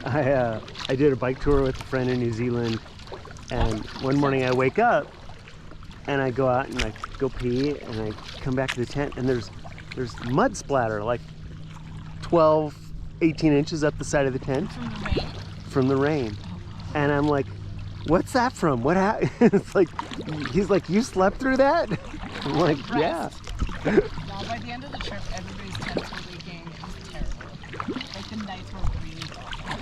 I did a bike tour with a friend in New Zealand, and one morning I wake up and I go out and I go pee and I come back to the tent and there's mud splatter like 12, 18 inches up the side of the tent. From the rain? From the rain. And I'm like, what's that from? What happened? It's like, he's like, you slept through that? I'm like, yeah. No, by the end of the trip, everybody's tents were leaking. It was terrible. Like, the nights were really awful.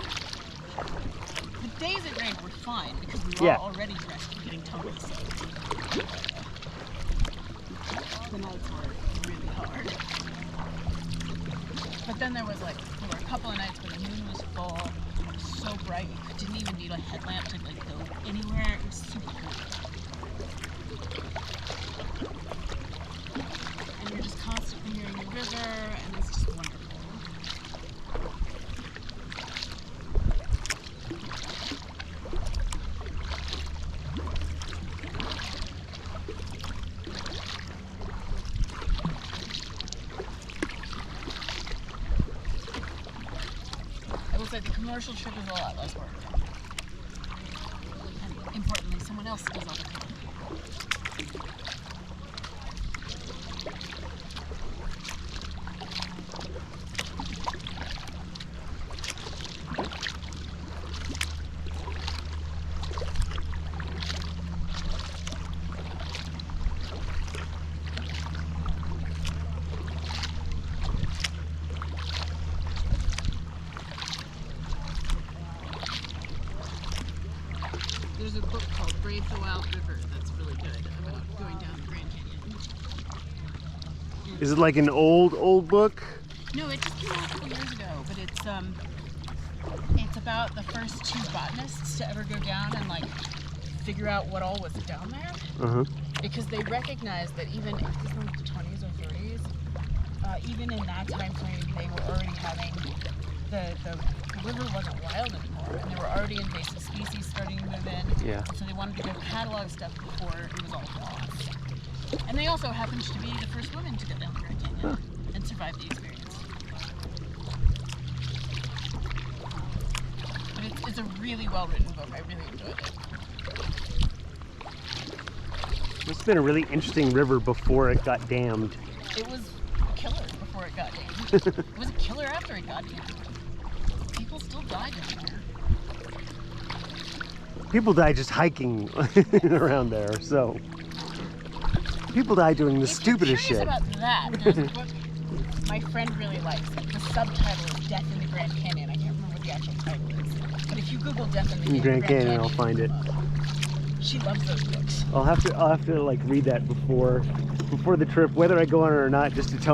The days it rained were fine because we were all already dressed for getting totally soaked. The nights were really hard. But then there were a couple of nights where the moon was full. It was so bright you didn't even need a headlamp to like go anywhere. It was super cool. And you're just constantly hearing the river, and it's just wonderful. I will say the commercial trip is a lot less work. And importantly, someone else does all the cooking. There's a book called Brave the Wild River that's really good about going down the Grand Canyon. Is it like an old book? No, it just came out a couple years ago, but it's about the first two botanists to ever go down and like figure out what all was down there. Because they recognized that even if this was the 20s or 30s, even in that time frame, they were already having the river wasn't wild anymore, and there were already invasive species starting to move in. Yeah. So they wanted to go catalog stuff before it was all lost. And they also happened to be the first women to go down the Grand Canyon and survive the experience. But it's a really well-written book. I really enjoyed it. It's been a really interesting river before it got dammed. It was a killer before it got dammed. It was a killer after it got dammed. People still died down there. People die just hiking around there, so. People die doing the stupidest shit. If you're curious about that, there's a book my friend really likes. The subtitle is Death in the Grand Canyon. I can't remember what the actual title is. But if you Google Death in the Grand Canyon, I'll find it. She loves those books. I'll have to like read that before the trip, whether I go on it or not, just to tell my